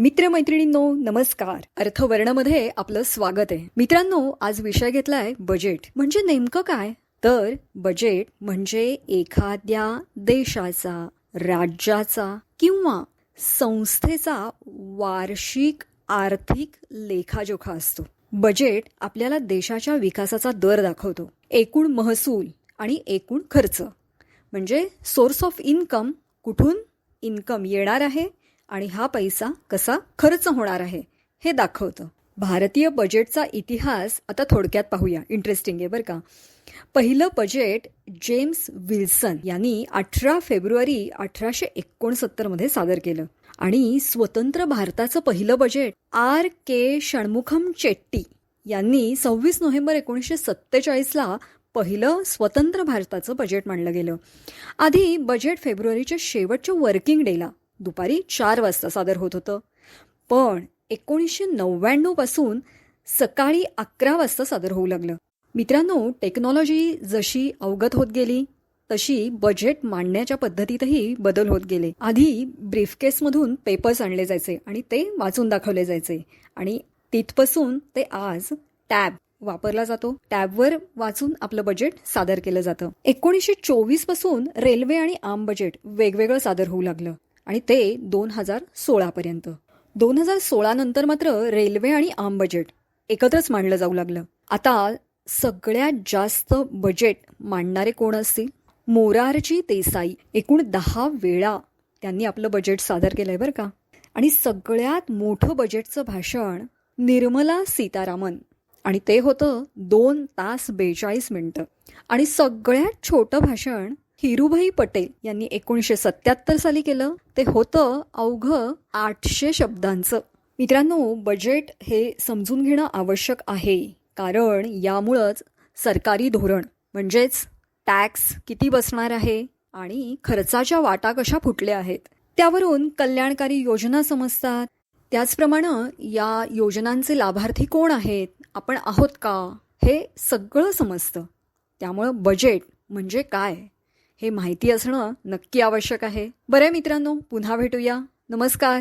मित्रमैत्रिणींनो नमस्कार. अर्थवर्णमध्ये आपलं स्वागत आहे. मित्रांनो, आज विषय घेतलाय बजेट. म्हणजे नेमकं काय? तर बजेट म्हणजे एखाद्या देशाचा, राज्याचा किंवा संस्थेचा वार्षिक आर्थिक लेखाजोखा असतो. बजेट आपल्याला देशाच्या विकासाचा दर दाखवतो, एकूण महसूल आणि एकूण खर्च. म्हणजे सोर्स ऑफ इन्कम, कुठून इन्कम येणार आहे आणि हा पैसा कसा खर्च होणार आहे हे दाखवतं. भारतीय बजेटचा इतिहास आता थोडक्यात पाहूया. इंटरेस्टिंग आहे बरं का. पहिलं बजेट जेम्स विल्सन यांनी 18 फेब्रुवारी 1869 मध्ये सादर केलं. आणि स्वतंत्र भारताचं पहिलं बजेट R.K. षण्मुखम चेट्टी यांनी 26 नोव्हेंबर 1947 पहिलं स्वतंत्र भारताचं बजेट मांडलं गेलं. आधी बजेट फेब्रुवारीच्या शेवटच्या वर्किंग डेला दुपारी 4 वाजता सादर होत होतं. पण 1999 पासून सकाळी 11 वाजता सादर होऊ लागलं. मित्रांनो, टेक्नॉलॉजी जशी अवगत होत गेली तशी बजेट मांडण्याच्या पद्धतीतही बदल होत गेले. आधी ब्रीफकेसमधून पेपर्स आणले जायचे आणि ते वाचून दाखवले जायचे. आणि तिथपासून ते आज टॅब वापरला जातो. टॅबवर वाचून आपलं बजेट सादर केलं जातं. 1924 पासून रेल्वे आणि आम बजेट वेगवेगळं सादर होऊ लागलं आणि ते 2016 पर्यंत. 2016 नंतर मात्र रेल्वे आणि आम बजेट एकत्रच मांडलं जाऊ लागलं. आता सगळ्यात जास्त बजेट मांडणारे कोण असतील? मोरारजी देसाई. एकूण 10 वेळा त्यांनी आपलं बजेट सादर केलंय बरं का. आणि सगळ्यात मोठं बजेटचं भाषण निर्मला सीतारामन, आणि ते होतं 2 तास 42 मिनिटं. आणि सगळ्यात छोटं भाषण हिरूभाई पटेल यांनी 1977 साली केलं. ते होतं अवघं 800 शब्दांचं. मित्रांनो, बजेट हे समजून घेणं आवश्यक आहे, कारण यामुळंच सरकारी धोरण म्हणजेच टॅक्स किती बसणार आहे आणि खर्चाच्या वाटा कशा फुटल्या आहेत त्यावरून कल्याणकारी योजना समजतात. त्याचप्रमाणे या योजनांचे लाभार्थी कोण आहेत, आपण आहोत का, हे सगळं समजतं. त्यामुळं बजेट म्हणजे काय हे माहिती असणं नक्की आवश्यक आहे. बरं मित्रांनो, पुन्हा भेटूया. नमस्कार.